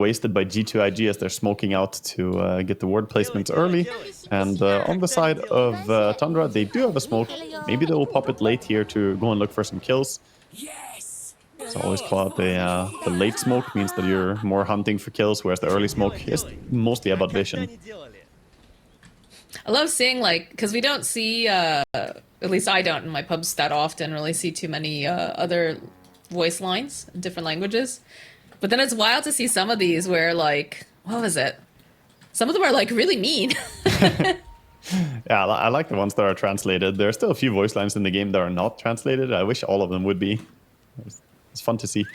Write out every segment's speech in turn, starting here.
wasted by G2.iG as they're smoking out to get the ward placements early. And on the side of Tundra, they do have a smoke. Maybe they'll pop it late here to go and look for some kills. So I always call it the late smoke means that you're more hunting for kills, whereas the early smoke is mostly about vision. I love seeing, like, because we don't see, at least I don't in my pubs that often really see too many other voice lines in different languages. But then it's wild to see some of these where, like, what was it? Some of them are, like, really mean. Yeah, I like the ones that are translated. There are still a few voice lines in the game that are not translated. I wish all of them would be. It's fun to see.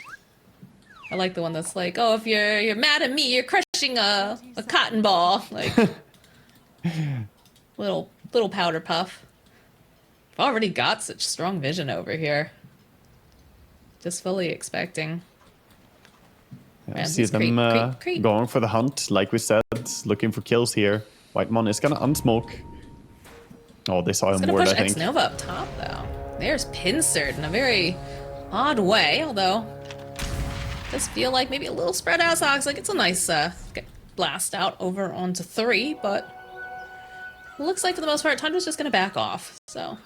I like the one that's like, oh, if you're mad at me, you're crushing a cotton ball. Like, little powder puff. I've already got such strong vision over here. Just fully expecting. Yeah, see them going for the hunt, like we said, looking for kills here. Whitemon is gonna unsmoke. Oh, they saw him ward, I think. Push X-Nova up top, though. There's Pinsard in a very odd way, although it does feel like maybe a little spread out. So like it's a nice blast out over onto 3, but it looks like for the most part, Tundra's just gonna back off. So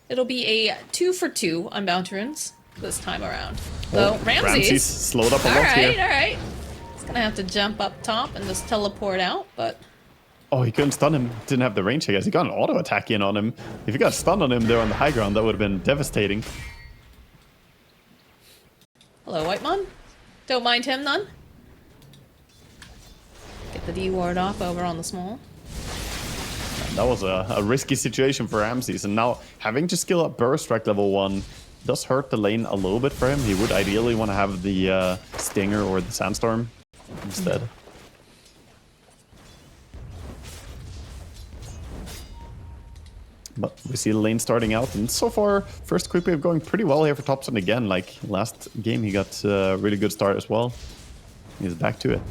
it'll be a 2 for 2 on Bounty Runes this time around. Though Ramses slowed up a lot here. All right. He's gonna have to jump up top and just teleport out, but. Oh, he couldn't stun him. Didn't have the range, I guess. He got an auto attack in on him. If he got stunned on him there on the high ground, that would have been devastating. Hello, Whitemon. Don't mind him, none. Get the D ward off over on the small. That was a risky situation for Ramses, and now having to skill up Burrow Strike level 1 does hurt the lane a little bit for him. He would ideally want to have the Stinger or the Sandstorm instead. But we see the lane starting out, and so far, first quick wave going pretty well here for Topson again. Like last game, he got a really good start as well. He's back to it.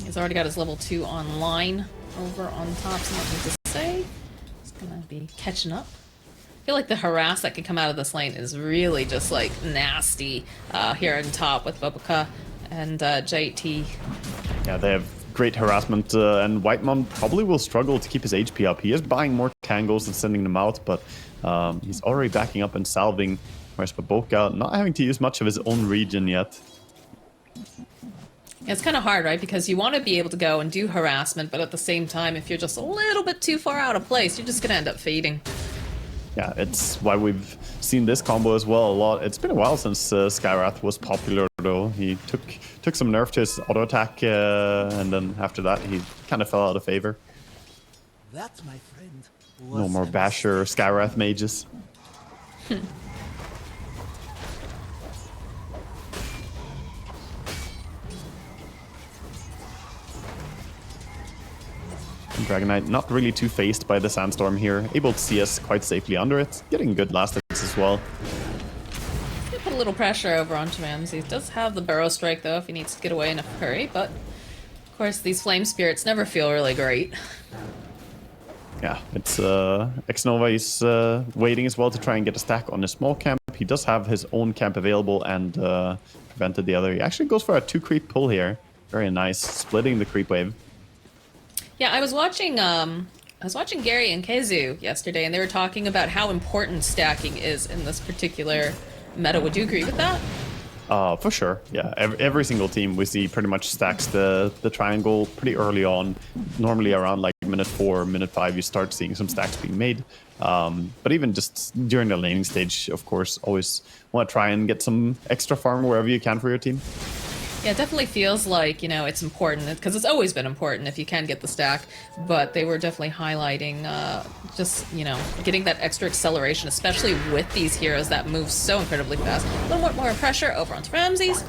He's already got his level 2 online over on Topson, nothing to say. He's gonna be catching up. I feel like the harass that can come out of this lane is really just like nasty here in top with Boboka and JT. Yeah, they have great harassment, and Whitemon probably will struggle to keep his HP up. He is buying more tangles and sending them out, but he's already backing up and salving, whereas Boboka not having to use much of his own region yet. It's kind of hard, right? Because you want to be able to go and do harassment, but at the same time, if you're just a little bit too far out of place, you're just going to end up fading. Yeah, it's why we've seen this combo as well a lot. It's been a while since Skywrath was popular, though. He took some nerf to his auto attack, and then after that, he kind of fell out of favor. That, my friend, no more Basher or Skywrath mages. Dragon Knight not really too phased by the Sandstorm here, able to see us quite safely under it, getting good last hits as well. He's gonna put a little pressure over onto Ramses. He does have the Burrow Strike though if he needs to get away in a hurry, but of course these Flame Spirits never feel really great. Yeah, it's X-Nova is waiting as well to try and get a stack on his small camp. He does have his own camp available and prevented the other. He actually goes for a 2 creep pull here. Very nice, splitting the creep wave. Yeah, I was watching Gary and Kezu yesterday, and they were talking about how important stacking is in this particular meta. Would you agree with that? For sure. Yeah, every single team we see pretty much stacks the triangle pretty early on. Normally around like minute 4, minute 5, you start seeing some stacks being made. But even just during the laning stage, of course, always want to try and get some extra farm wherever you can for your team. Yeah, it definitely feels like, you know, it's important, because it's always been important if you can get the stack, but they were definitely highlighting just, you know, getting that extra acceleration, especially with these heroes that move so incredibly fast. A little bit more pressure over onto Ramses.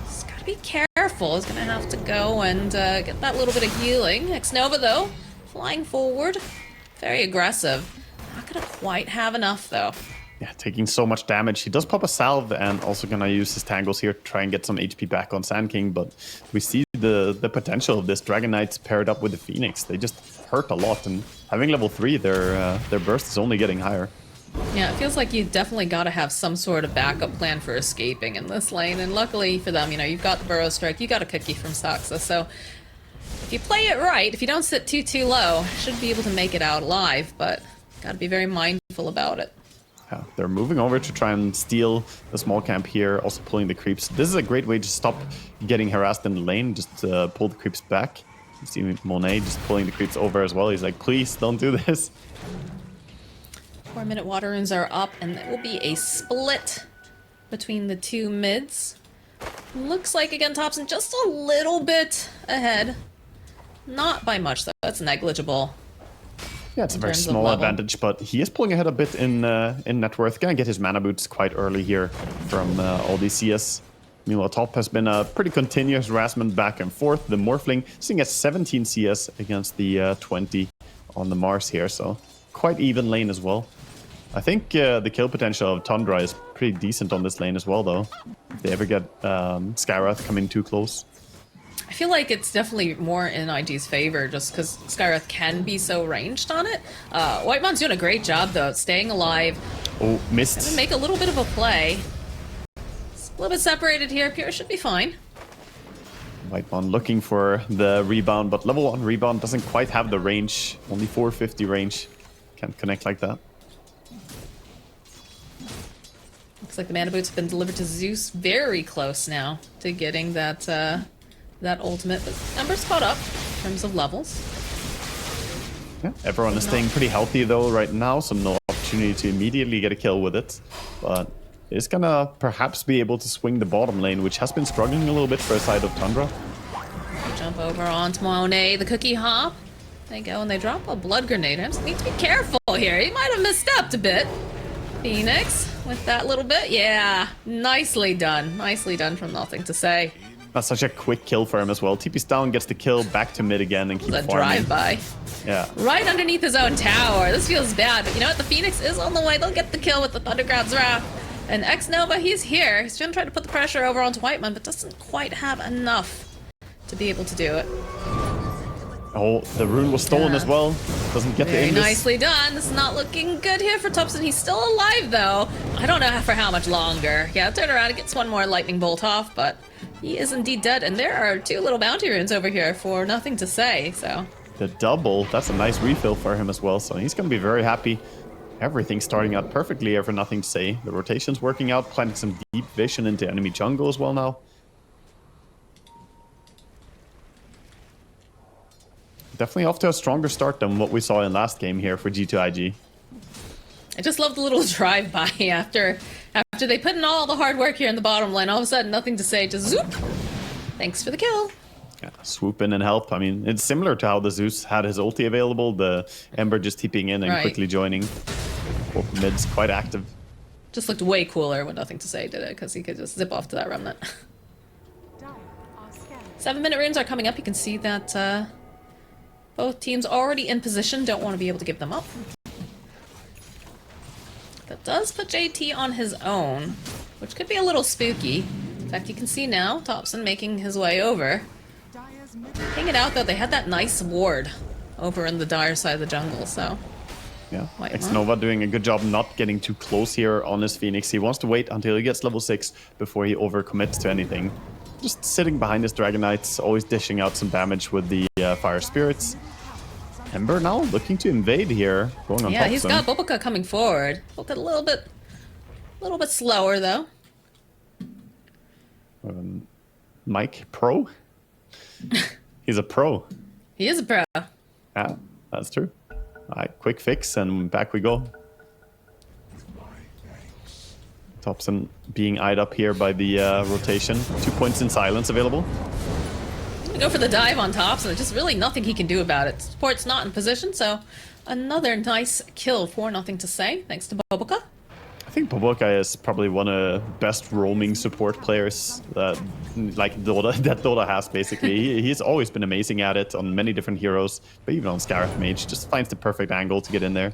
He's got to be careful. He's going to have to go and get that little bit of healing. X-Nova, though, flying forward. Very aggressive. Not going to quite have enough, though. Yeah, taking so much damage. He does pop a salve and also gonna use his tangles here to try and get some HP back on Sand King, but we see the potential of this Dragon Knight paired up with the Phoenix. They just hurt a lot, and having level 3, their burst is only getting higher. Yeah, it feels like you definitely got to have some sort of backup plan for escaping in this lane, and luckily for them, you know, you've got the Burrow Strike, you got a cookie from Saxa, so if you play it right, if you don't sit too low, you should be able to make it out alive, but gotta be very mindful about it. Yeah, they're moving over to try and steal the small camp here, also pulling the creeps. This is a great way to stop getting harassed in the lane, just pull the creeps back. You see Monet just pulling the creeps over as well. He's like, please don't do this. 4-minute water runes are up, and it will be a split between the two mids. Looks like, again, Thompson just a little bit ahead. Not by much, though. That's negligible. Yeah, it's a very small advantage, but he is pulling ahead a bit in net worth. Gonna get his mana boots quite early here from all these CS. Meanwhile, top has been a pretty continuous harassment back and forth. The Morphling sitting at 17 CS against the 20 on the Mars here, so quite even lane as well. I think the kill potential of Tundra is pretty decent on this lane as well, though. If they ever get Skywrath coming too close. I feel like it's definitely more in IG's favor just because Skywrath can be so ranged on it. Whitemon's doing a great job, though, staying alive. Oh, missed. Gonna make a little bit of a play. It's a little bit separated here. Pure should be fine. Whitemon looking for the rebound, but level 1 rebound doesn't quite have the range. Only 450 range. Can't connect like that. Looks like the mana boots have been delivered to Zeus. Very close now to getting that that ultimate. But numbers caught up in terms of levels. Yeah, everyone is staying pretty healthy though right now, so no opportunity to immediately get a kill with it. But it's gonna perhaps be able to swing the bottom lane, which has been struggling a little bit for a side of Tundra. Jump over onto Monet, the cookie hop. They go and they drop a blood grenade. I just need to be careful here. He might have misstepped a bit. Phoenix with that little bit. Yeah, nicely done. Nicely done from Nothing to Say. That's such a quick kill for him as well. TP's down, gets the kill, back to mid again, and keep farming. Drive-by. Yeah. Right underneath his own tower. This feels bad, but you know what? The Phoenix is on the way. They'll get the kill with the Thundercloud's Wrath. And X-Nova, he's here. He's gonna try to put the pressure over onto Whitemon, but doesn't quite have enough to be able to do it. Oh, the rune was stolen as well. Doesn't get the Very Indus. nicely done. This is not looking good here for Thompson. He's still alive, though. I don't know for how much longer. Yeah, turn around and gets one more lightning bolt off, but he is indeed dead. And there are 2 little bounty runes over here for Nothing to Say, so... The double, that's a nice refill for him as well, so he's going to be very happy. Everything's starting out perfectly here for Nothing to Say. The rotation's working out, planting some deep vision into enemy jungle as well now. Definitely off to a stronger start than what we saw in last game here for G2.iG. I just love the little drive-by after they put in all the hard work here in the bottom lane. All of a sudden, Nothing to Say, just zoop! Thanks for the kill. Yeah, swoop in and help. I mean, it's similar to how the Zeus had his ulti available. The Ember just TPing in and quickly joining. Both mids quite active. Just looked way cooler when Nothing to Say did it, because he could just zip off to that remnant. 7-minute runes are coming up. You can see that both teams already in position. Don't want to be able to give them up. That does put JT on his own, which could be a little spooky. In fact, you can see now Thompson making his way over. Hanging out, though, they had that nice ward over in the dire side of the jungle, so... Yeah, X-Nova doing a good job not getting too close here on his Phoenix. He wants to wait until he gets level 6 before he overcommits to anything. Just sitting behind his Dragon Knights, always dishing out some damage with the Fire Spirits. Ember now looking to invade here, going on top. Yeah, he's got Boboka coming forward. Boboka a little bit slower, though. Mike, pro? He's a pro. He is a pro. Yeah, that's true. Alright, quick fix and back we go. Thompson being eyed up here by the rotation. 2 points in silence available. Go for the dive on Thompson. There's just really nothing he can do about it. Support's not in position, so another nice kill for Nothing to Say, thanks to Boboka. I think Boboka is probably one of the best roaming support players that Dota has, basically. He's always been amazing at it on many different heroes, but even on Scarif Mage, just finds the perfect angle to get in there.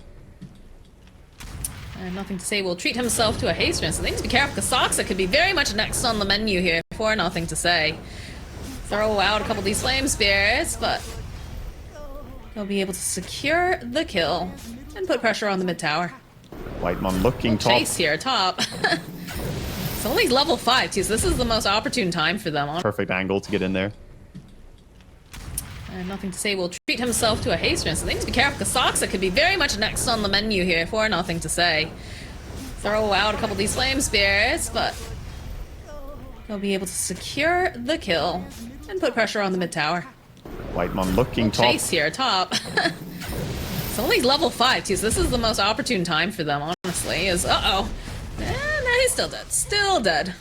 And Nothing to Say will treat himself to a haste run, so they need to be careful because Saxa could be very much next on the menu here for Nothing to Say. Throw out a couple of these Flame Spirits, but he'll be able to secure the kill and put pressure on the mid tower. Whitemon looking top. Chase here, top. It's only level 5 too, so this is the most opportune time for them. Perfect angle to get in there. And Nothing to Say will treat himself to a haste run, so they need to be careful because Soxa could be very much next on the menu here for Nothing to Say. Throw out a couple of these flame spirits, but he'll be able to secure the kill and put pressure on the mid tower. Whitemon looking top. Chase here, top. It's only level 5 too, so this is the most opportune time for them, honestly, is no, he's still dead. Still dead.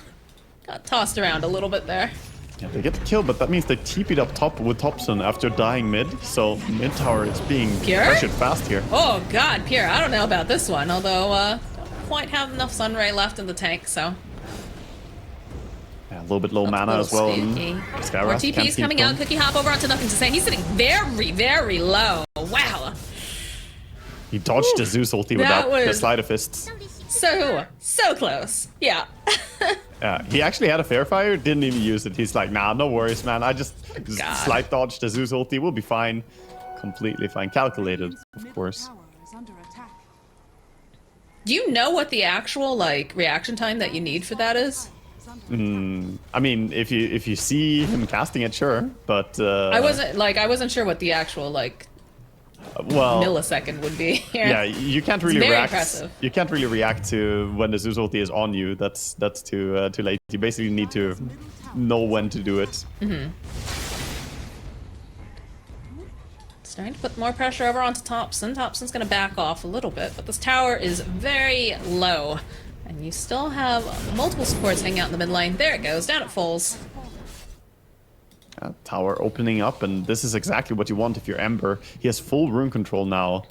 Got tossed around a little bit there. Yeah, they get the kill, but that means they TP'd up top with Thompson after dying mid, so mid tower is being Pure? pressured fast here. Oh god, Pierre, I don't know about this one, although don't quite have enough Sunray left in the tank, so. Yeah, a little bit low mana as well. More TP's coming out. Cookie hop over onto Nothing to Say. He's sitting very, very low. Wow. He dodged the Zeus ulti without the sleight of fists. So close. Yeah. Yeah, he actually had a fair fire, didn't even use it. He's like, nah, no worries, man. I just slight dodged the Zeus ulti. We'll be fine. Completely fine. Calculated, of course. Do you know what the actual like reaction time that you need for that is? I mean, if you see him casting it, sure, but I wasn't sure what the actual like millisecond would be here. Yeah, you can't really very react. impressive. You can't really react to when the Zeus ulti is on you. That's too late. You basically need to know when to do it. Starting to put more pressure over onto Thompson. Thompson's going to back off a little bit, but this tower is very low. And you still have multiple supports hanging out in the mid lane. There it goes, down it falls. Tower opening up, and this is exactly what you want if you're Ember. He has full rune control now.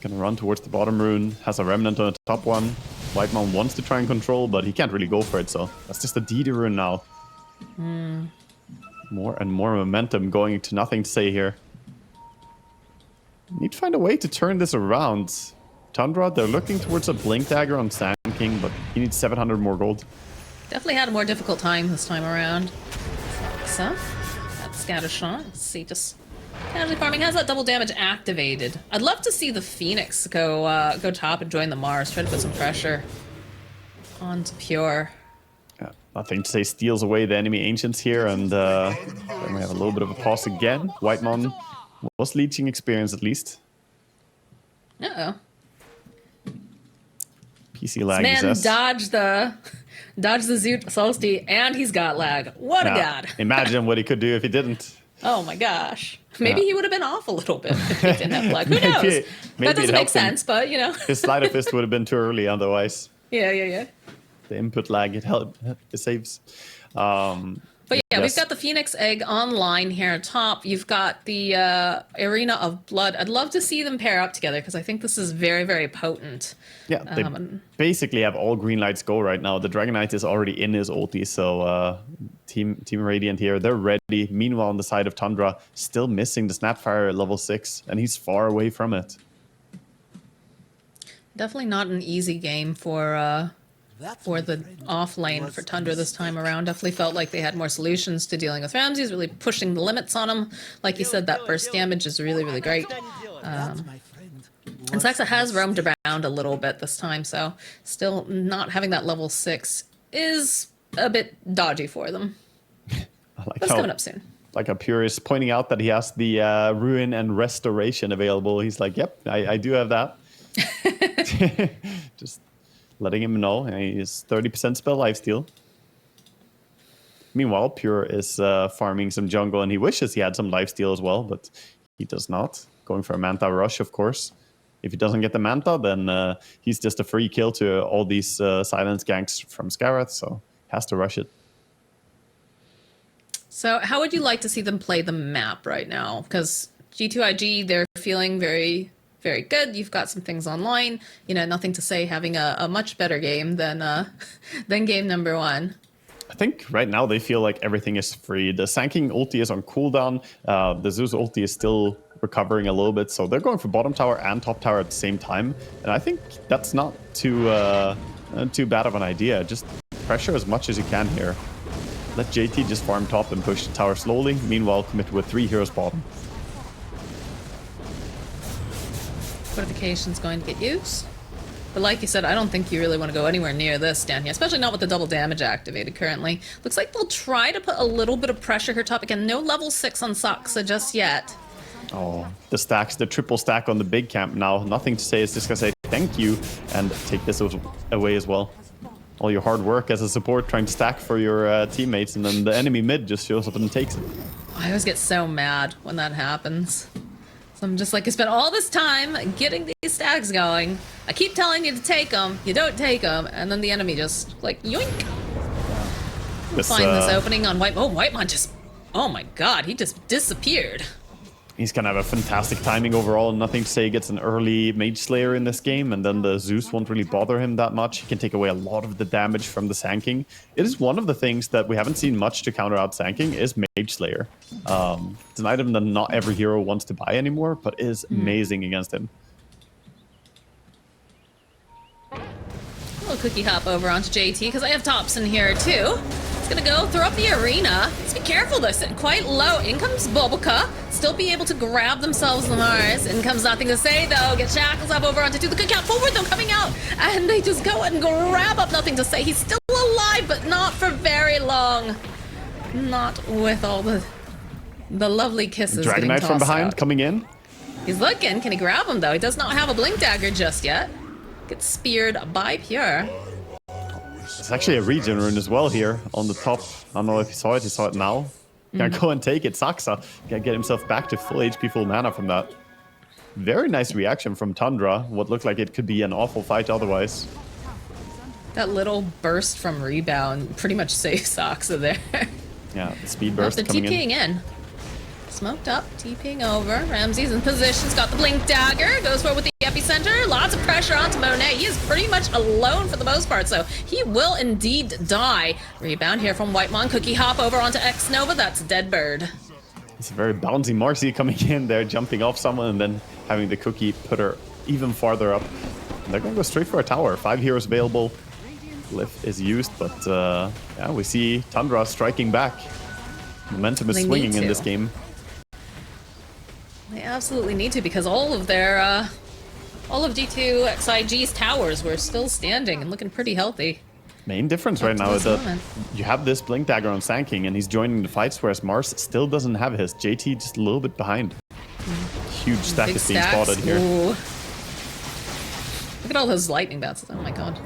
Gonna run towards the bottom rune. Has a remnant on the top one. Whitemon wants to try and control, but he can't really go for it, so that's just a DD rune now. More and more momentum going to Nothing to Say here. Need to find a way to turn this around. Tundra, they're looking towards a Blink Dagger on Sand King, but he needs 700 more gold. Definitely had a more difficult time this time around. So, that's scatter shot. Let's see, just casually farming. Has that double damage activated? I'd love to see the Phoenix go top and join the Mars. Try to put some pressure onto Pure. Yeah, Nothing to Say steals away the enemy Ancients here, and then we have a little bit of a pause again. Whitemon was leeching experience at least. Uh-oh. PC lag Man exists. dodged the Zoot Solsti, and he's got lag. What a god. Imagine what he could do if he didn't. Oh my gosh. Maybe he would have been off a little bit if he didn't have lag. Who knows? Maybe That doesn't make sense, but you know. His sleight of fist would have been too early otherwise. Yeah. The input lag, it saves. But yeah, yes. we've got the Phoenix Egg online here at top. You've got the Arena of Blood. I'd love to see them pair up together because I think this is very, very potent. Yeah, they basically have all green lights go right now. The Dragon Knight is already in his ulti, so Team Radiant here, they're ready. Meanwhile, on the side of Tundra, still missing the Snapfire at level 6, and he's far away from it. Definitely not an easy game for the off lane for Tundra this time around. Definitely felt like they had more solutions to dealing with Ramses, really pushing the limits on him. Like you said, that burst damage is really, really great. And Saxa has roamed around a little bit this time, so still not having that level 6 is a bit dodgy for them. That's coming up soon. Like a purist pointing out that he has the Ruin and Restoration available. He's like, yep, I do have that. Just letting him know he is 30% spell lifesteal. Meanwhile, Pure is farming some jungle, and he wishes he had some lifesteal as well, but he does not. Going for a Manta Rush, of course. If he doesn't get the Manta, then he's just a free kill to all these silence ganks from Skarath, so has to rush it. So how would you like to see them play the map right now? Because G2.iG, they're feeling very, very good. You've got some things online. You know, Nothing to Say having a much better game than game number 1. I think right now they feel like everything is free. The Sand King ulti is on cooldown. The Zeus ulti is still recovering a little bit, so they're going for bottom tower and top tower at the same time. And I think that's not too bad of an idea. Just pressure as much as you can here. Let JT just farm top and push the tower slowly. Meanwhile, commit with 3 heroes bottom. Fortification's going to get used. But like you said, I don't think you really want to go anywhere near this down here, especially not with the double damage activated currently. Looks like they'll try to put a little bit of pressure here top. Again, no level 6 on Saksa just yet. Oh, the stacks, the triple stack on the big camp now. Nothing to say, it's just gonna say thank you and take this away as well. All your hard work as a support trying to stack for your teammates, and then the enemy mid just shows up and takes it. I always get so mad when that happens. So I'm just like, I spent all this time getting these stacks going. I keep telling you to take them, you don't take them, and then the enemy just like yoink. Find this opening on White. Oh, Whitemon just, oh my god, he just disappeared. He's gonna have a fantastic timing overall. Nothing to say, he gets an early Mage Slayer in this game, and then the Zeus won't really bother him that much. He can take away a lot of the damage from the Sanking. It is one of the things that we haven't seen much to counter out Sanking is Mage Slayer. It's an item that not every hero wants to buy anymore, but is amazing against him. A little cookie hop over onto JT, because I have tops in here too. It's gonna go throw up the arena. Let's be careful, they're sitting quite low. In comes Bulbaka. Still be able to grab themselves the Mars. In comes nothing to say though. Get shackles up over onto the cookie hop. Forward though, coming out. And they just go and grab up nothing to say. He's still alive, but not for very long. Not with all the lovely kisses. Dragon Knight from behind out. coming in. He's looking. Can he grab him though? He does not have a blink dagger just yet. Gets speared by Pure. There's actually a regen rune as well here on the top. I don't know if you saw it. You saw it now. Can go and take it. Saksa can get himself back to full HP, full mana from that. Very nice reaction from Tundra. What looked like it could be an awful fight otherwise. That little burst from rebound pretty much saves Saksa there. Yeah, the speed burst They're coming TPing in. Smoked up, TPing over. Ramsey's in position. He's got the blink dagger. Goes for it with the epicenter. Lots of pressure onto Monet. He is pretty much alone for the most part, so he will indeed die. Rebound here from Whitemon. Cookie hop over onto X Nova. That's Dead Bird. It's a very bouncy Marcy coming in there, jumping off someone and then having the cookie put her even farther up. And they're going to go straight for a tower. 5 heroes available. Lift is used, but yeah, we see Tundra striking back. Momentum is swinging in this game. They absolutely need to, because all of their, all of G2.iG's towers were still standing and looking pretty healthy. Main difference right now is that you have this Blink Dagger on Sanking and he's joining the fights, whereas Mars still doesn't have his. JT just a little bit behind. Huge stack is being spotted here. Ooh. Look at all those lightning bats. Oh my god.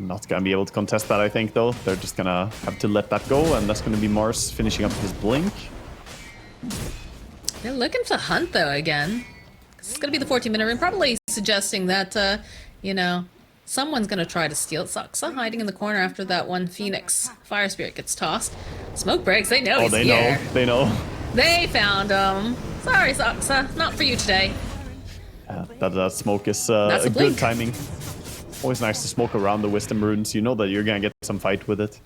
Not gonna be able to contest that, I think, though. They're just gonna have to let that go, and that's gonna be Mars finishing up his Blink. They're looking to hunt, though, again. It's going to be the 14-minute ring, probably suggesting that, you know, someone's going to try to steal it. Saksa hiding in the corner after that one Phoenix Fire Spirit gets tossed. Smoke breaks, they know he's here. They know. They found him. Sorry, Saksa, not for you today. That smoke is a good timing. Always nice to smoke around the Wisdom Runes. You know that you're going to get some fight with it.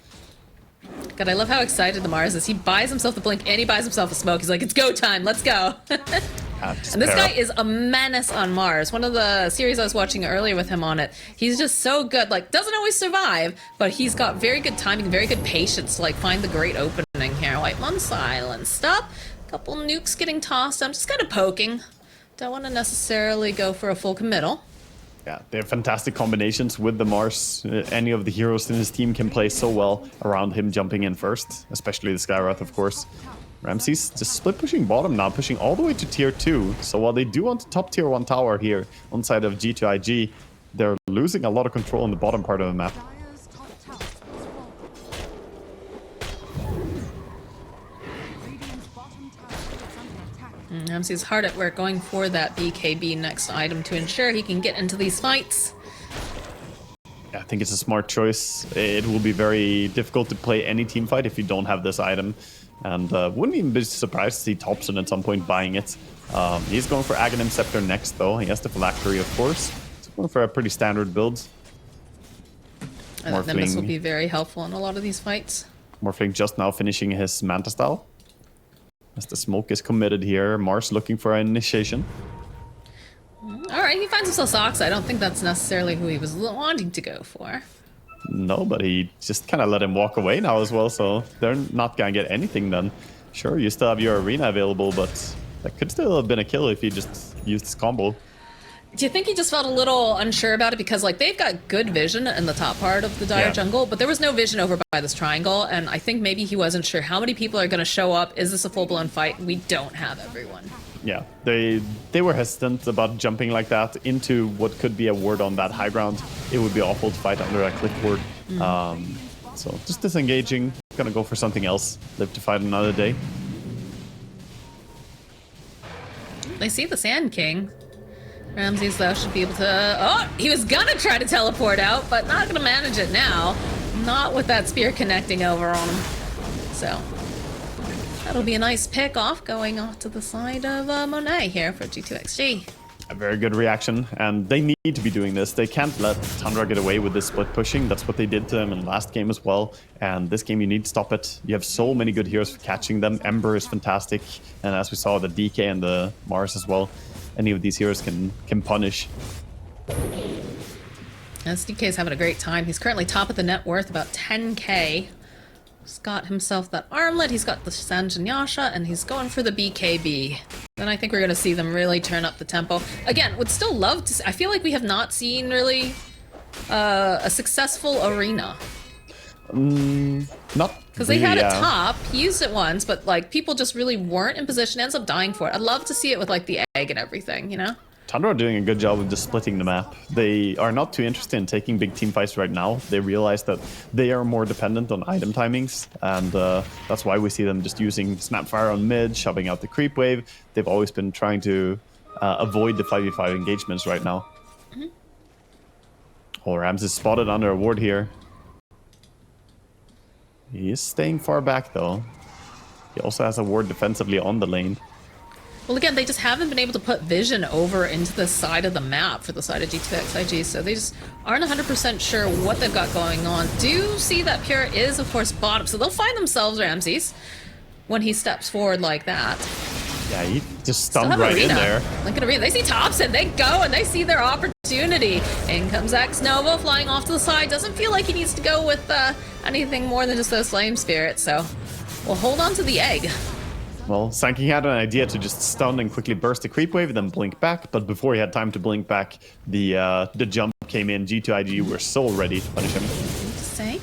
God, I love how excited the Mars is. He buys himself the blink and he buys himself a smoke. He's like, it's go time, let's go. And this guy is a menace on Mars. One of the series I was watching earlier with him on it, he's just so good. Like, doesn't always survive, but he's got very good timing, very good patience to like find the great opening here. Whitemon silenced up. Couple nukes getting tossed. I'm just kind of poking. Don't want to necessarily go for a full committal. Yeah, they have fantastic combinations with the Mars. Any of the heroes in his team can play so well around him jumping in first, especially the Skywrath, of course. Ramsey's just split pushing bottom now, pushing all the way to tier 2. So while they do want the top tier 1 tower here on side of G2.iG, they're losing a lot of control in the bottom part of the map. Ramsey's hard at work going for that BKB next item to ensure he can get into these fights. I think it's a smart choice. It will be very difficult to play any team fight if you don't have this item. And wouldn't even be surprised to see Thompson at some point buying it. He's going for Aghanim Scepter next, though. He has the Phylactery, of course. He's going for a pretty standard build. I think this will be very helpful in a lot of these fights. Morphling just now finishing his Manta style. As the smoke is committed here, Mars looking for an initiation. Alright, he finds himself Socks. I don't think that's necessarily who he was wanting to go for. No, but he just kind of let him walk away now as well, so they're not going to get anything done. Sure, you still have your arena available, but that could still have been a kill if you just used this combo. Do you think he just felt a little unsure about it? Because, like, they've got good vision in the top part of the Dire jungle, but there was no vision over by this triangle, and I think maybe he wasn't sure how many people are going to show up. Is this a full-blown fight? We don't have everyone. Yeah, they were hesitant about jumping like that into what could be a ward on that high ground. It would be awful to fight under a cliff ward. So just disengaging, gonna go for something else. Live to fight another day. They see the Sand King. Ramses, though, should be able to... Oh, he was gonna try to teleport out, but not gonna manage it now. Not with that spear connecting over on him. So, that'll be a nice pick off going off to the side of Monet here for G2.iG. A very good reaction, and they need to be doing this. They can't let Tundra get away with this split pushing. That's what they did to them in the last game as well. And this game, you need to stop it. You have so many good heroes for catching them. Ember is fantastic, and as we saw, the DK and the Mars as well. Any of these heroes can punish. SDK is having a great time. He's currently top of the net worth, about 10k. He's got himself that armlet, he's got the Sanjanyasha, and he's going for the BKB. Then I think we're going to see them really turn up the tempo. Again, would still love to see, I feel like we have not seen really a successful arena. Not because they had it top, he used it once, but like people just really weren't in position, ends up dying for it. I'd love to see it with like the egg and everything, you know? Tundra are doing a good job of just splitting the map. They are not too interested in taking big team fights right now. They realize that they are more dependent on item timings, and that's why we see them just using Snapfire on mid, shoving out the creep wave. They've always been trying to avoid the 5v5 engagements right now. Oh, Rams is spotted under a ward here. He is staying far back, though. He also has a ward defensively on the lane. Well, again, they just haven't been able to put vision over into the side of the map for the side of G2.iG, so they just aren't 100% sure what they've got going on. Do see that Pure is, of course, bottom, so they'll find themselves, Ramses, when he steps forward like that. Yeah, he just stunned right in there. Lincoln Arena, they see Thompson, they go, and they see their opportunity. In comes X-Nova, flying off to the side. Doesn't feel like he needs to go with anything more than just those Flame Spirits, so we'll hold on to the egg. Well, Sankey had an idea to just stun and quickly burst the creep wave and then blink back, but before he had time to blink back, the jump came in. G2.iG were so ready to punish him. Say?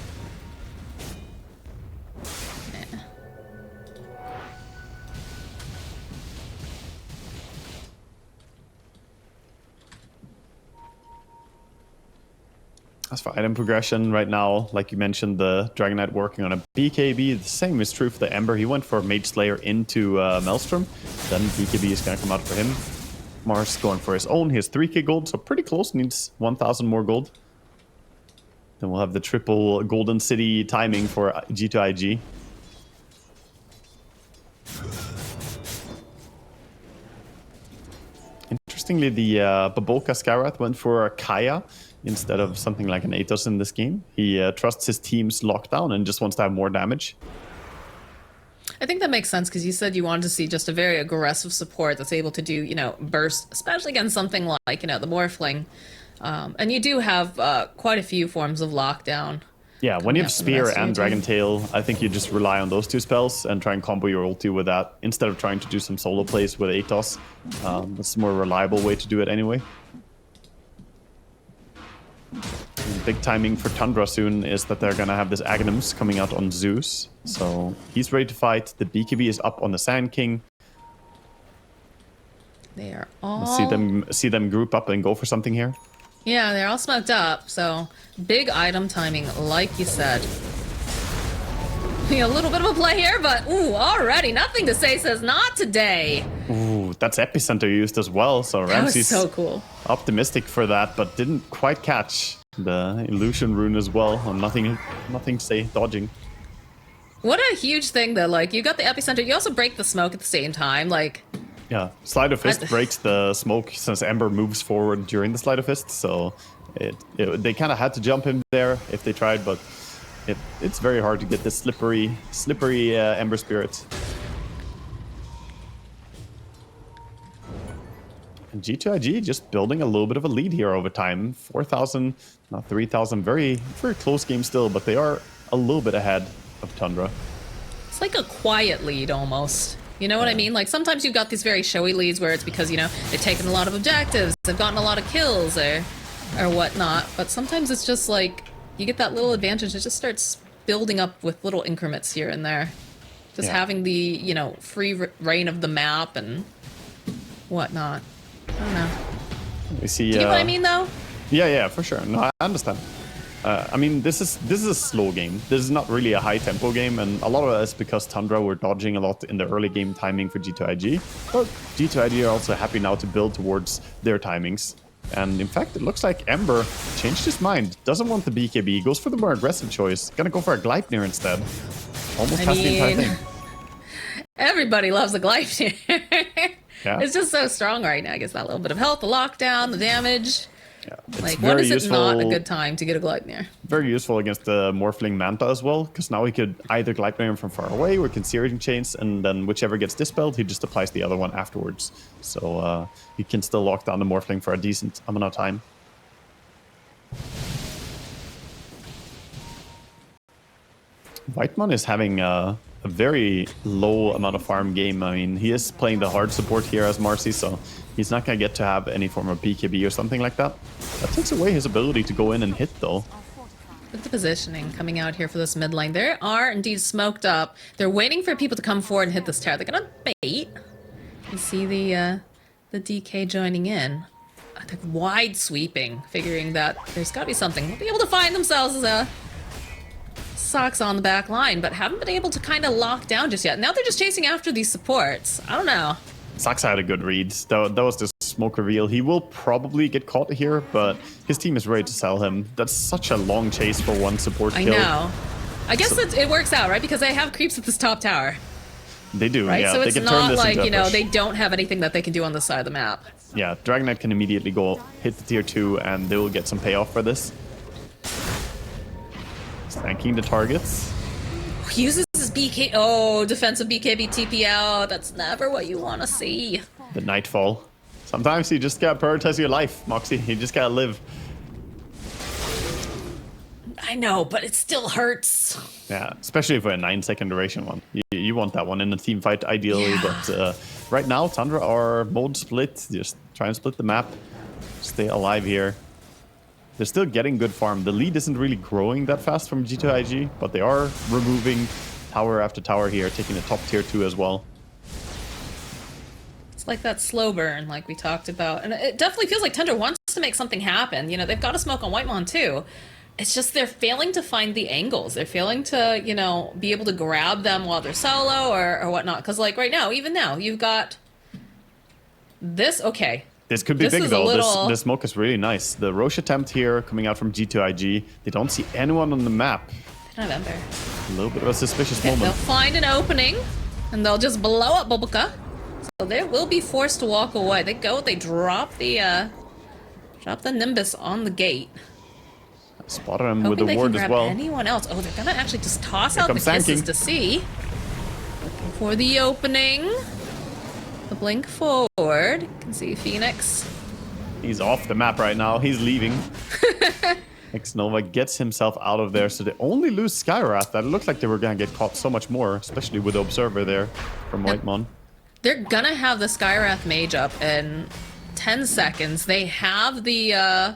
As for item progression right now, like you mentioned, the Dragon Knight working on a BKB. The same is true for the Ember. He went for Mage Slayer into Maelstrom. Then BKB is going to come out for him. Mars going for his own. He has 3k gold, so pretty close. Needs 1,000 more gold. Then we'll have the triple Golden City timing for G2.iG. Interestingly, the Baboka Skarath went for a Kaya instead of something like an Atos in this game. He trusts his team's lockdown and just wants to have more damage. I think that makes sense, because you said you wanted to see just a very aggressive support that's able to do, you know, burst, especially against something like, you know, the Morphling. And you do have quite a few forms of lockdown. Yeah, when you have Spear and Dragon Tail, I think you just rely on those two spells and try and combo your ulti with that, instead of trying to do some solo plays with Atos. That's a more reliable way to do it anyway. Big timing for Tundra soon is that they're going to have this Aghanims coming out on Zeus. So he's ready to fight. The BKB is up on the Sand King. They are all... Let's see them group up and go for something here. Yeah, they're all smoked up. So big item timing, like you said. A little bit of a play here, but ooh, already nothing to say says not today. Ooh, that's Epicenter used as well. So Ramsey's so cool. Optimistic for that, but didn't quite catch the illusion rune as well. Nothing to say, dodging. What a huge thing though, like you got the Epicenter, you also break the smoke at the same time, like... Yeah, Slide of Fist breaks the smoke since Ember moves forward during the Slide of Fist, so they kind of had to jump him there if they tried, but it's very hard to get this slippery Ember Spirit. And G2.iG just building a little bit of a lead here over time. 4,000, not 3,000. Very, very close game still, but they are a little bit ahead of Tundra. It's like a quiet lead almost. You know what I mean? Like, sometimes you've got these very showy leads where it's because, you know, they've taken a lot of objectives, they've gotten a lot of kills or whatnot. But sometimes it's just like, you get that little advantage, it just starts building up with little increments here and there. Just having the, you know, free reign of the map and whatnot. I don't know. We see. Do you know what I mean, though? Yeah, for sure. No, I understand. I mean, this is a slow game. This is not really a high tempo game, and a lot of it is because Tundra were dodging a lot in the early game timing for G2.iG. But G2.iG are also happy now to build towards their timings. And in fact, it looks like Ember changed his mind. Doesn't want the BKB, goes for the more aggressive choice. Gonna go for a Gleipnir instead. Almost has the entire thing. Everybody loves a Gleipnir. Yeah. It's just so strong right now. I guess that little bit of health, the lockdown, the damage. Yeah, like, when is it not a good time to get a Gleipnir? Very useful against the Morphling Manta as well, because now he could either Gleipnir him from far away or can Searing Chains, and then whichever gets dispelled, he just applies the other one afterwards. So he can still lock down the Morphling for a decent amount of time. Whitemon is having a very low amount of farm game. I mean, he is playing the hard support here as Marcy, so he's not going to get to have any form of BKB or something like that. That takes away his ability to go in and hit, though. With the positioning coming out here for this mid lane, they are indeed smoked up. They're waiting for people to come forward and hit this tower. They're going to bait. You see the DK joining in. They're wide sweeping, figuring that there's got to be something. They'll be able to find themselves socks on the back line, but haven't been able to kind of lock down just yet. Now they're just chasing after these supports. I don't know. Sax had a good read. That was the smoke reveal. He will probably get caught here, but his team is ready to sell him. That's such a long chase for one support kill. I know. I guess it works out, right? Because they have creeps at this top tower. They do, right? Yeah. So they it's can not turn this like, into a you know, push. they don't have anything that they can do on this side of the map. Yeah, Dragon Knight can immediately go hit the tier 2, and they will get some payoff for this. Thanking the targets. He uses his BK. Oh, defensive BKB TP out. That's never what you want to see. The Nightfall. Sometimes you just gotta prioritize your life, Moxie. You just gotta live. I know, but it still hurts. Yeah, especially for a 9-second duration one. You want that one in a team fight ideally, Yeah. but right now Tundra are mode split. Just try and split the map. Stay alive here. They're still getting good farm. The lead isn't really growing that fast from G2.iG, but they are removing tower after tower here, taking the top tier 2 as well. It's like that slow burn like we talked about. And it definitely feels like Tundra wants to make something happen. You know, they've got a smoke on Whitemon too. It's just they're failing to find the angles. They're failing to, you know, be able to grab them while they're solo or whatnot. Because like right now, even now, you've got this. Okay. This could be This big is a though. little- This smoke is really nice. The Roche attempt here coming out from G2.iG. They don't see anyone on the map. They don't have Ember. A little bit of a suspicious They'll moment. find an opening and they'll just blow up Bulbuka. So they will be forced to walk away. They drop the Nimbus on the gate. Spotted him Hoping with the they ward can as grab well. anyone else. Oh, they're gonna actually just toss Here out the comes kisses Sanking. to see. Looking for the opening. The blink forward. You can see Phoenix. He's off the map right now. He's leaving. X-Nova gets himself out of there, so they only lose Skywrath. That looked like they were gonna get caught so much more, especially with the Observer there from Whitemon. They're gonna have the Skywrath mage up in 10 seconds. They have the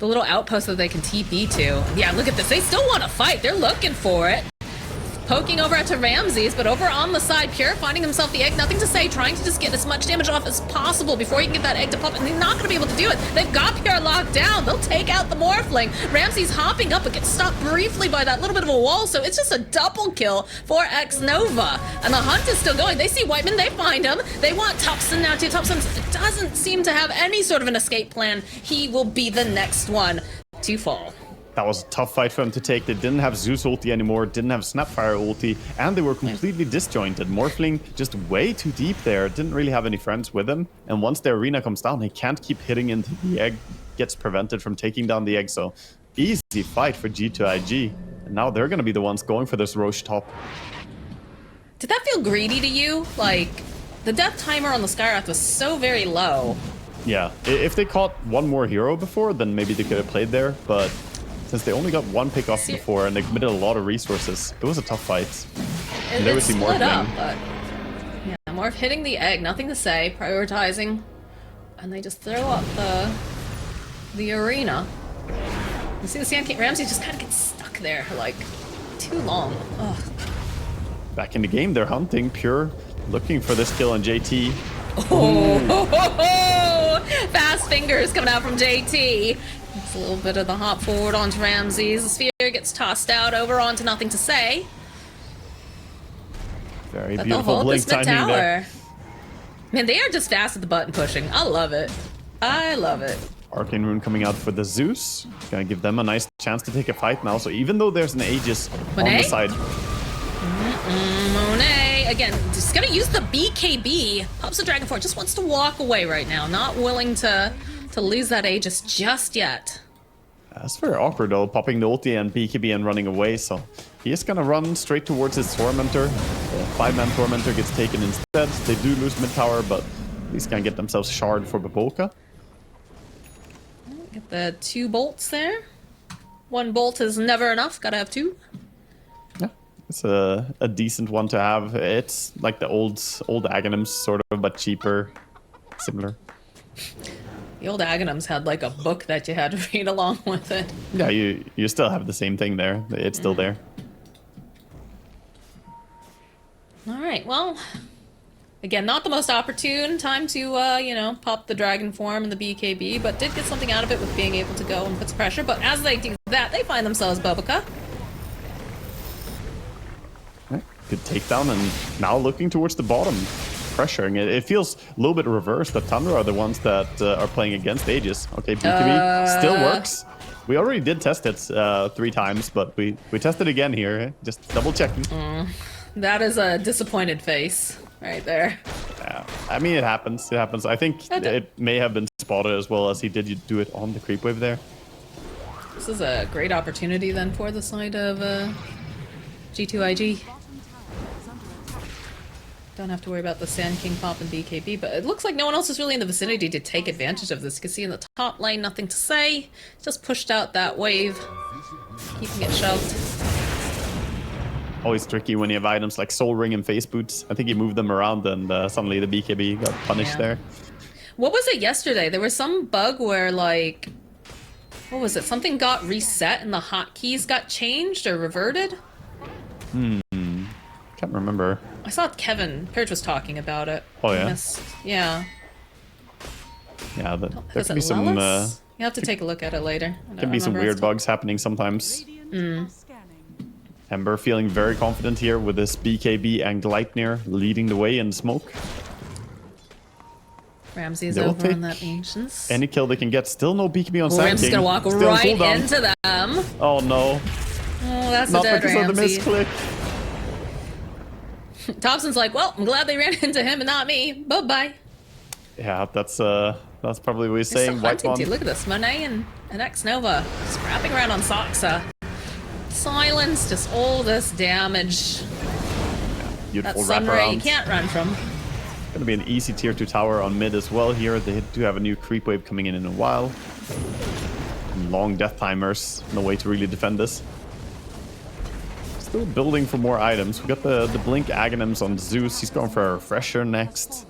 little outpost that they can TP to. Yeah, look at this. They still want to fight. They're looking for it. Poking over at to Ramses, but over on the side, Pure finding himself the egg. Nothing to say, trying to just get as much damage off as possible before he can get that egg to pop, and they're not going to be able to do it. They've got Pure locked down. They'll take out the Morphling. Ramses hopping up, but gets stopped briefly by that little bit of a wall, so it's just a double kill for X-Nova. And the hunt is still going. They see Whiteman, they find him. They want Topson now too. Topson doesn't seem to have any sort of an escape plan. He will be the next one to fall. That was a tough fight for them to take. They didn't have Zeus ulti anymore, didn't have Snapfire ulti, and they were completely disjointed. Morphling just way too deep there, didn't really have any friends with him. And once the arena comes down, he can't keep hitting into the egg, gets prevented from taking down the egg. So easy fight for G2.iG. And now they're going to be the ones going for this Roche top. Did that feel greedy to you? Like, the death timer on the Skywrath was so very low. Yeah, if they caught one more hero before, then maybe they could have played there, but since they only got one pick off before and they committed a lot of resources, it was a tough fight. It There we see split Morphling. up, but yeah, Morph hitting the egg, nothing to say, prioritizing. And they just throw up the arena. You see the Sand King Ramsey just kind of gets stuck there, like, too long. Ugh. Back in the game, they're hunting Pure, looking for this kill on JT. Oh, fast fingers coming out from JT. It's a little bit of the hop forward onto Ramses. The sphere gets tossed out over onto nothing to say. Very But beautiful blink timing there. Man, they are just fast at the button pushing. I love it. I love it. Arcane Rune coming out for the Zeus. Gonna give them a nice chance to take a fight now. So even though there's an Aegis on the side. Monet, again, just gonna use the BKB. Pops the Dragon Force, just wants to walk away right now. Not willing to lose that Aegis just yet. That's very awkward though, popping the ulti and BKB and running away. So he is gonna run straight towards his Tormentor. The 5-man Tormentor gets taken instead. They do lose mid tower, but he's gonna get themselves shard for Baboka. Get the 2 bolts there. 1 bolt is never enough, gotta have 2. Yeah, it's a decent one to have. It's like the old Aghanims sort of, but cheaper, similar. The old Aghanims had like a book that you had to read along with it. Yeah, you still have the same thing there. It's still there. All right, well, again, not the most opportune time to, you know, pop the Dragon form and the BKB, but did get something out of it with being able to go and put some pressure. But as they do that, they find themselves Baboka. Right. Good takedown, and now looking towards the bottom, pressuring it. It feels a little bit reversed that Tundra are the ones that are playing against Aegis. Okay, BKB still works. We already did test it 3 times, but we tested again here. Just double checking. That is a disappointed face right there. Yeah, I mean, it happens. It happens. I think it may have been spotted as well, as he did do it on the creep wave there. This is a great opportunity then for the side of G2.iG. Don't have to worry about the Sand King pop and BKB, but it looks like no one else is really in the vicinity to take advantage of this. You can see in the top lane, nothing to say. Just pushed out that wave, keeping it shoved. Always tricky when you have items like Soul Ring and Face Boots. I think he moved them around, and suddenly the BKB got punished there. What was it yesterday? There was some bug where, like, what was it? Something got reset and the hotkeys got changed or reverted? Can't remember. I saw Kevin Purge was talking about it. Oh, yeah? Yeah. Yeah, there Is can it be some... Lellis? You have to take a look at it later. Can be some weird bugs happening sometimes. Ember feeling very confident here with this BKB and Gleipnir leading the way in smoke. Ramsey's They will over on take that Ancients. any kill they can get. Still no BKB on Sand Ramsey's King. gonna walk Still right cooldown. into them. Oh no. Oh, that's Not a dead because of the Ramsey. misclick. Thompson's like, well, I'm glad they ran into him and not me. Bye-bye. Yeah, that's probably what he's saying. White Hunting one. team. Look at this. Monet and X-Nova scrapping around on Soxa. Silence, just all this damage. Beautiful That sun ray you wraparound. can't run from. Gonna be an easy tier 2 tower on mid as well here. They do have a new creep wave coming in a while. And long death timers. No way to really defend this. Still building for more items. We got the Blink Aghanims on Zeus. He's going for a Refresher next.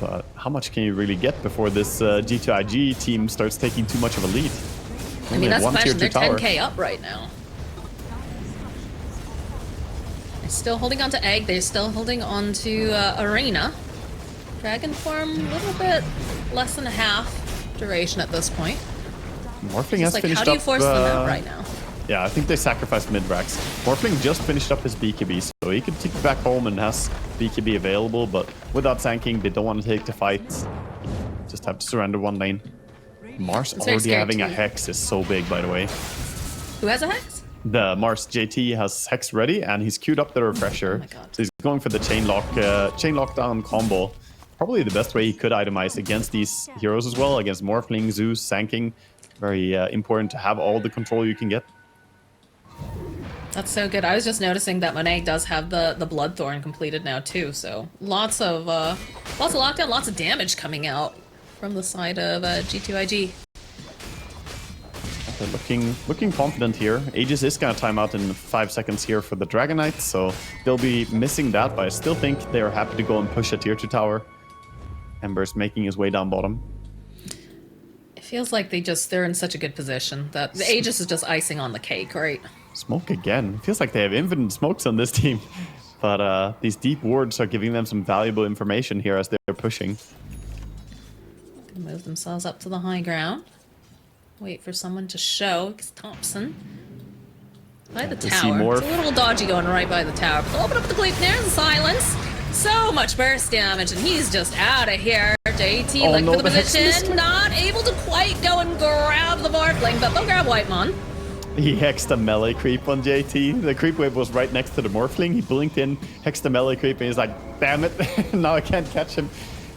But how much can you really get before this G2.iG team starts taking too much of a lead? I mean, that's the Only question. tier They're 2 tower. 10k up right now. They're still holding on to Egg. They're still holding on to Arena. Dragon form, a little bit less than a half duration at this point. Morphling Just has like, finished how do you up, force them out right now? Yeah, I think they sacrificed mid-racks. Morphling just finished up his BKB, so he could take it back home and has BKB available, but without Sand King, they don't want to take the fight. Just have to surrender one lane. Mars It's very already scary having a too. Hex is so big, by the way. Who has a Hex? The Mars JT has Hex ready, and he's queued up the Refresher. Oh my God. So he's going for the chain lockdown combo. Probably the best way he could itemize against these heroes as well, against Morphling, Zeus, Sand King. Very important to have all the control you can get. That's so good. I was just noticing that Monet does have the Bloodthorn completed now too, so lots of lockdown, lots of damage coming out from the side of G2.iG. They're looking confident here. Aegis is gonna time out in 5 seconds here for the Dragon Knight, so they'll be missing that, but I still think they are happy to go and push a tier 2 tower. Ember's making his way down bottom. It feels like they're in such a good position that the Aegis is just icing on the cake, right? Smoke again. Feels like they have infinite smokes on this team. But these deep wards are giving them some valuable information here as they're pushing. Gonna move themselves up to the high ground. Wait for someone to show. It's Thompson. By the tower. It's a little dodgy going right by the tower. But they'll open up the gleep. There's the silence. So much burst damage, and he's just out of here. JT looking for the position. Not able to quite go and grab the Morphling, but they'll grab Whitemon. He hexed a melee creep on JT. The creep wave was right next to the Morphling. He blinked in, hexed a melee creep, and he's like, damn it, now I can't catch him.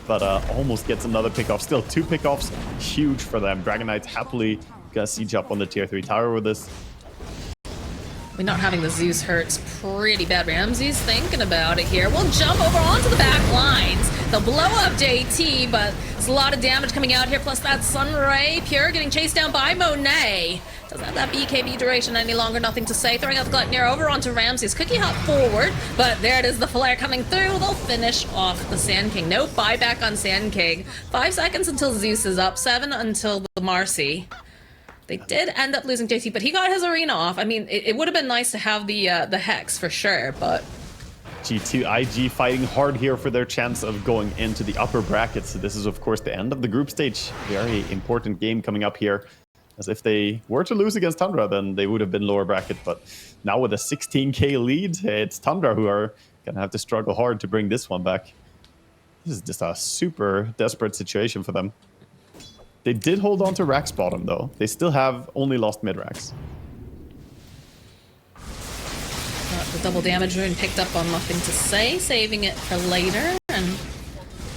But almost gets another pickoff. Still 2 pickoffs, huge for them. Dragon Knight's happily gonna siege up on the tier 3 tower with this. We're not having the Zeus hurts pretty bad. Ramsey's thinking about it here. We'll jump over onto the back lines. They'll blow up JT, but there's a lot of damage coming out here. Plus that Sunray. Pure getting chased down by Monet. Doesn't have that BKB duration any longer. Nothing to say. Throwing out the Gluttony over onto Ramsey's. Cookie hop forward, but there it is. The flare coming through. They'll finish off the Sand King. No buyback on Sand King. 5 seconds until Zeus is up. 7 until the Marcy. They did end up losing JT, but he got his arena off. I mean, it would have been nice to have the Hex for sure, but... G2.iG fighting hard here for their chance of going into the upper brackets. This is, of course, the end of the group stage. Very important game coming up here. As if they were to lose against Tundra, then they would have been lower bracket. But now with a 16k lead, it's Tundra who are going to have to struggle hard to bring this one back. This is just a super desperate situation for them. They did hold on to Rax bottom, though. They still have only lost mid-Rax. Got the double damage rune picked up on Nothing to Say, saving it for later. And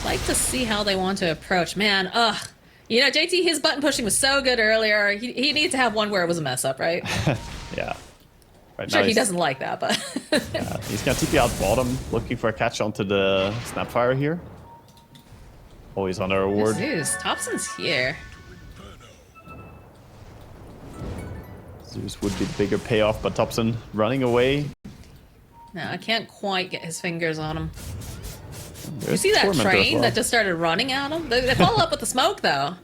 like to see how they want to approach. Man, you know, JT, his button pushing was so good earlier. He needs to have one where it was a mess up, right? Yeah. Right sure, now he doesn't like that, but... yeah, he's going to TP out bottom, looking for a catch onto the Snapfire here. Always on a reward. Zeus, Thompson's here. Zeus would be the bigger payoff, but Thompson running away. No, I can't quite get his fingers on him. There's You see that Tormentor as train well. that just started running at him? They follow up with the smoke, though.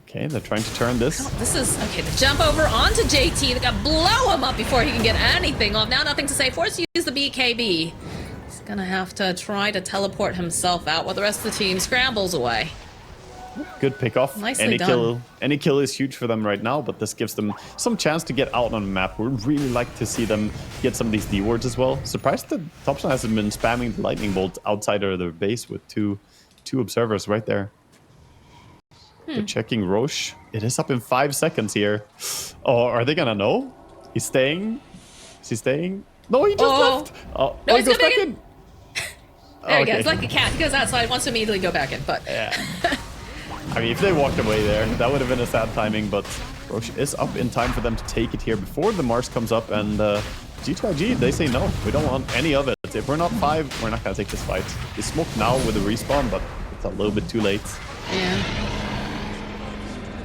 Okay, they're trying to turn this. This is... Okay, the jump over onto JT. They got to blow him up before he can get anything off. Now Nothing to Say. Forced to use the BKB. He's gonna have to try to teleport himself out while the rest of the team scrambles away. Good pickoff. Nicely done. Any kill is huge for them right now, but this gives them some chance to get out on the map. We'd really like to see them get some of these D wards as well. Surprised that Thompson hasn't been spamming the lightning bolt outside of their base with two observers right there. They're checking Roche. It is up in 5 seconds here. Oh, are they gonna know? He's staying. Is he staying? No, he just left. Oh, No, he goes back in. There he goes. It's like a cat. He goes outside, wants to immediately go back in, but... Yeah. I mean, if they walked away there, that would have been a sad timing, but Roche is up in time for them to take it here before the Mars comes up, and G2.iG, they say no, we don't want any of it. If we're not 5, we're not going to take this fight. They smoke now with a respawn, but it's a little bit too late. Yeah.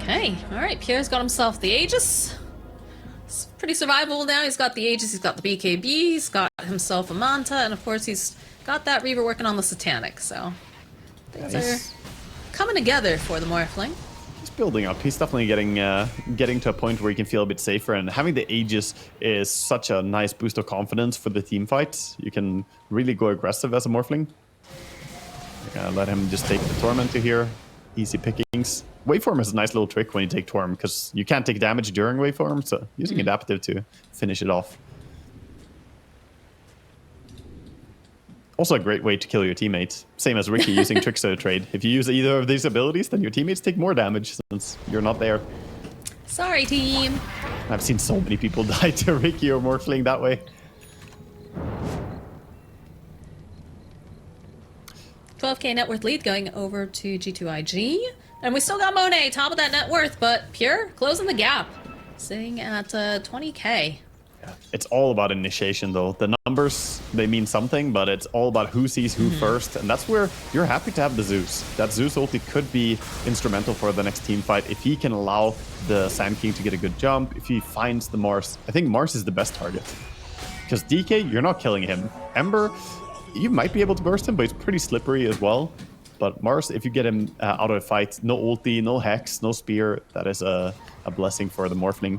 Okay, alright, Pierre's got himself the Aegis. It's pretty survivable now. He's got the Aegis, he's got the BKB, he's got himself a Manta, and of course he's got that Reaver working on the Satanic, so things are coming together for the Morphling. He's building up. He's definitely getting to a point where he can feel a bit safer, and having the Aegis is such a nice boost of confidence for the team fight. You can really go aggressive as a Morphling. You're gonna let him just take the Tormentor here. Easy pickings. Waveform is a nice little trick when you take Torm, because you can't take damage during Waveform, so using Adaptive to finish it off. Also a great way to kill your teammates. Same as Ricky using Trickster trade. If you use either of these abilities, then your teammates take more damage since you're not there. Sorry, team. I've seen so many people die to Ricky or Morphling that way. 12k net worth lead going over to G2.iG. And we still got Monet, top of that net worth, but Pure closing the gap. Sitting at 20k. It's all about initiation, though. The numbers, they mean something, but it's all about who sees who first. And that's where you're happy to have the Zeus. That Zeus ulti could be instrumental for the next team fight if he can allow the Sand King to get a good jump, if he finds the Mars. I think Mars is the best target. Because DK, you're not killing him. Ember, you might be able to burst him, but he's pretty slippery as well. But Mars, if you get him out of the fight, no ulti, no hex, no spear, that is a blessing for the Morphling.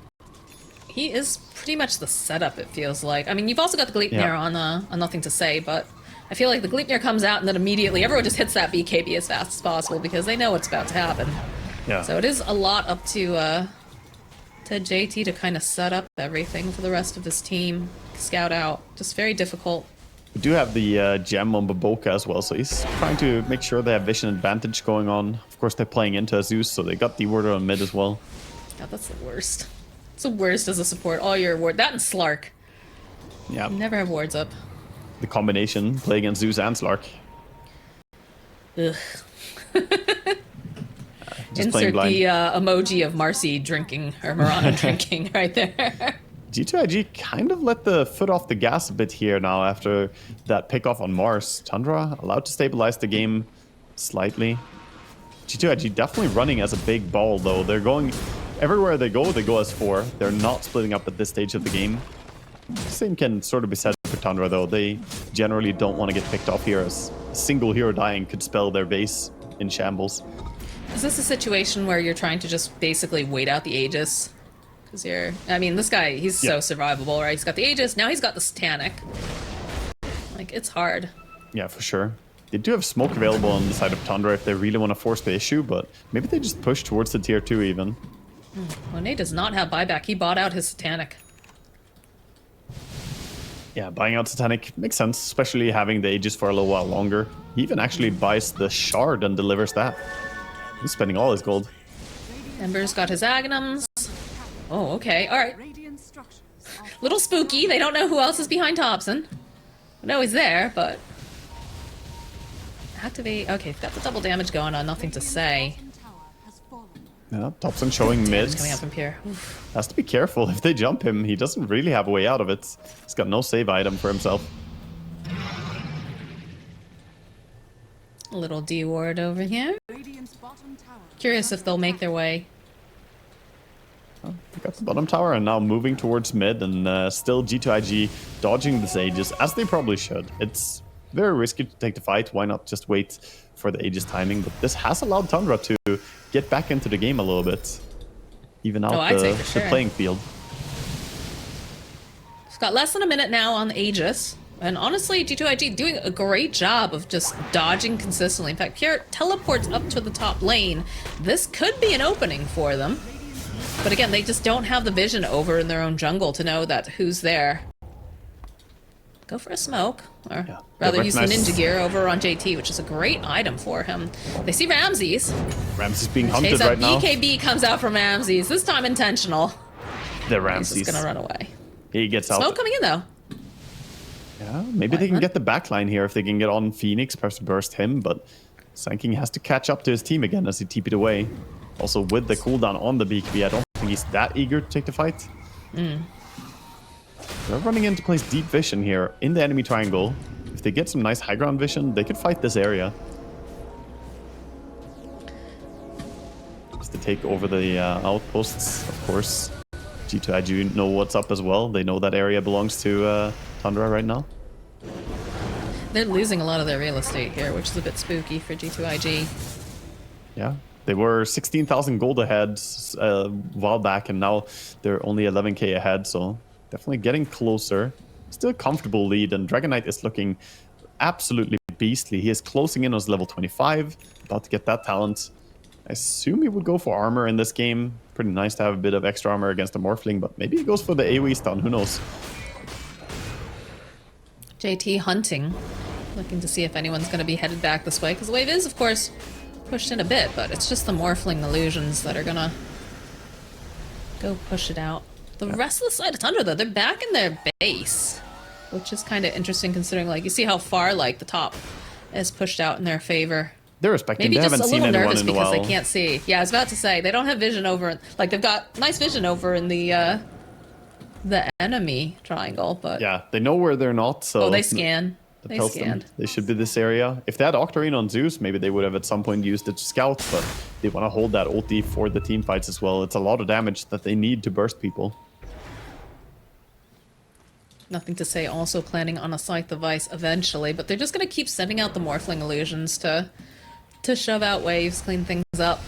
He is pretty much the setup, it feels like. I mean, you've also got the Gleipnir on Nothing to Say, but I feel like the Gleipnir comes out and then immediately everyone just hits that BKB as fast as possible because they know what's about to happen. Yeah. So it is a lot up to JT to kind of set up everything for the rest of his team, scout out. Just very difficult. We do have the gem on Baboka as well, so he's trying to make sure they have vision advantage going on. Of course, they're playing into Zeus, so they got the warder on mid as well. God, that's the worst. It's the worst as a support. All your ward. That and Slark. Yeah. Never have wards up. The combination, play against Zeus and Slark. Ugh. Just Insert the emoji of Marcy drinking, or Mirana drinking right there. G2.iG kind of let the foot off the gas a bit here now after that pick off on Mars. Tundra allowed to stabilize the game slightly. G2.iG definitely running as a big ball, though. They're going... Everywhere they go as 4. They're not splitting up at this stage of the game. The same can sort of be said for Tundra, though. They generally don't want to get picked off here, as a single hero dying could spell their base in shambles. Is this a situation where you're trying to just basically wait out the Aegis? Because I mean, this guy, he's so survivable, right? He's got the Aegis, now he's got the Satanic. Like, it's hard. Yeah, for sure. They do have smoke available on the side of Tundra if they really want to force the issue, but maybe they just push towards the tier 2 even. Monet does not have buyback. He bought out his Satanic. Yeah, buying out Satanic makes sense, especially having the Aegis for a little while longer. He even actually buys the Shard and delivers that. He's spending all his gold. Ember's got his Aghanims. Oh, okay. Alright. Little spooky. They don't know who else is behind Thompson. I know he's there, but... Activate... Okay, got the double damage going on. Nothing to say. Yeah, Thompson showing mid. Coming up from here. Has to be careful. If they jump him, he doesn't really have a way out of it. He's got no save item for himself. A little D-ward over here. Curious if they'll make their way. Well, they got the bottom tower and now moving towards mid, and still G2.iG dodging the Aegis, as they probably should. It's very risky to take the fight. Why not just wait for the Aegis timing? But this has allowed Tundra to get back into the game a little bit. Even out the playing field. It's got less than a minute now on the Aegis. And honestly, G2.iG doing a great job of just dodging consistently. In fact, Pierre teleports up to the top lane. This could be an opening for them. But again, they just don't have the vision over in their own jungle to know that who's there. Go for a smoke. Or rather use the ninja gear over on JT, which is a great item for him. They see Ramses. Ramses being hunted right now. BKB comes out from Ramses. This time intentional. The Ramses. He's just gonna run away. He gets out. Smoke coming in though. Yeah, maybe they can get the backline here if they can get on Phoenix, perhaps burst him, but Sand King has to catch up to his team again as he TP'd away. Also, with the cooldown on the BKB, I don't think he's that eager to take the fight. They're running in to place deep vision here in the enemy triangle. If they get some nice high ground vision, they could fight this area. Just to take over the outposts, of course. G2.iG know what's up as well. They know that area belongs to Tundra right now. They're losing a lot of their real estate here, which is a bit spooky for G2.iG. Yeah, they were 16,000 gold ahead a while back, and now they're only 11k ahead, so definitely getting closer. Still a comfortable lead, and Dragon Knight is looking absolutely beastly. He is closing in on his level 25, about to get that talent. I assume he would go for armor in this game. Pretty nice to have a bit of extra armor against a Morphling, but maybe he goes for the AoE stun, who knows. JT hunting, looking to see if anyone's going to be headed back this way, because the wave is, of course, pushed in a bit, but it's just the Morphling illusions that are going to go push it out. The rest of the side of Tundra, though, they're back in their base, which is kind of interesting considering, like, you see how far, like, the top is pushed out in their favor. They're respecting. Maybe they just haven't a seen little anyone nervous in a because while. they can't see. Yeah, I was about to say, they don't have vision over, like, they've got nice vision over in the the enemy triangle, but Yeah, they know where they're not, so... oh, they scan. That They tells them scanned. they should be this area. If they had Octarine on Zeus, maybe they would have at some point used it to scout, but they want to hold that ulti for the team fights as well. It's a lot of damage that they need to burst people. Nothing to say, also planning on a Scythe device eventually, but they're just going to keep sending out the Morphling illusions to shove out waves, clean things up.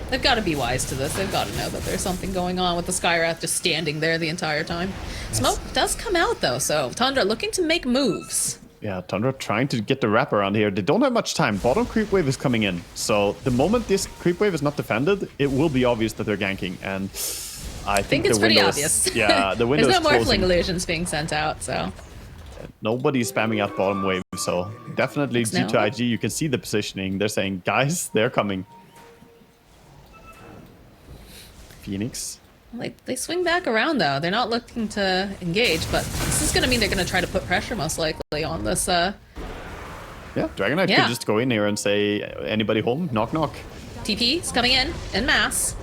They've got to be wise to this. They've got to know that there's something going on with the Skywrath just standing there the entire time. Yes. Smoke does come out, though, so Tundra looking to make moves. Yeah, Tundra trying to get the wrap around here. They don't have much time. Bottom creep wave is coming in. So the moment this creep wave is not defended, it will be obvious that they're ganking. And I think it's the pretty window's, obvious. Yeah, the window's There's no closing. Morphling illusions being sent out, so... Nobody's spamming out bottom wave, so definitely G2.iG, you can see the positioning. They're saying, guys, they're coming. Phoenix. They swing back around, though. They're not looking to engage, but this is going to mean they're going to try to put pressure, most likely, on this... Yeah, Dragon Knight could just go in here and say, anybody home? Knock, knock. TP's coming in mass.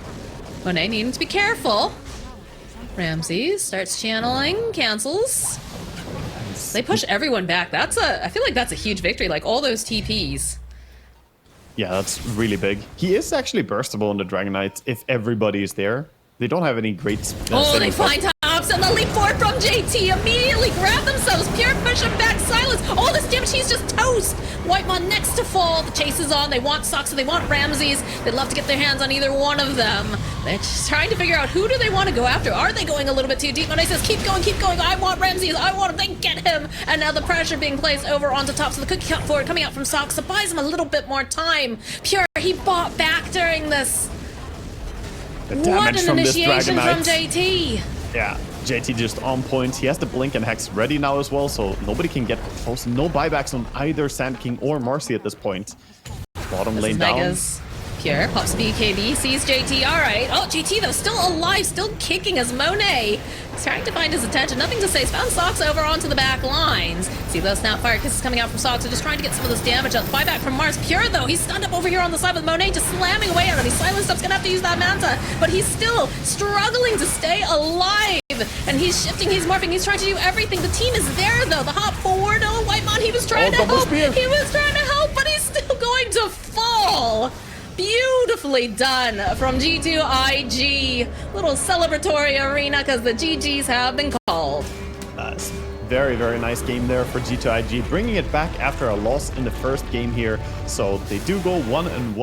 Monet needing to be careful. Ramses starts channeling, cancels. They push everyone back. I feel like that's a huge victory, like all those TPs. Yeah, that's really big. He is actually burstable on the Dragon Knight if everybody is there. They don't have any great... they find tops and the leap forward from JT. Immediately grab themselves. Pure push him back. Silence. All this damage. He's just toast. Whitemon next to fall. The chase is on. They want Soxa. They want Ramses. They'd love to get their hands on either one of them. They're just trying to figure out who do they want to go after. Are they going a little bit too deep? Monet says, keep going, keep going. I want Ramses. I want him. Then get him. And now the pressure being placed over onto top. So the cookie cut forward coming out from Soxa buys him a little bit more time. Pure, he fought back during this. What an initiation from JT! Yeah, JT just on point. He has the Blink and Hex ready now as well, so nobody can get close. No buybacks on either Sand King or Marcy at this point. Bottom lane down. Megas. Pure pops BKB, sees JT. Alright. Oh, JT though, still alive, still kicking as Monet. He's trying to find his attention. Nothing to say. He's found Soxa over onto the back lines. See those Snapfire kisses coming out from Soxa, just trying to get some of this damage out. Buyback from Mars. Pure though, he's stunned up over here on the side with Monet just slamming away at him. He's silenced up, he's gonna have to use that Manta, but he's still struggling to stay alive. And he's shifting, he's morphing, he's trying to do everything. The team is there though. The hop forward. Oh, Whitemon, he was trying to help. Spear. He was trying to help, but he's still going to fall. Beautifully done from G2.iG. Little celebratory arena because the GGs have been called. Nice. Very, very nice game there for G2.iG, bringing it back after a loss in the first game here. So they do go 1-1.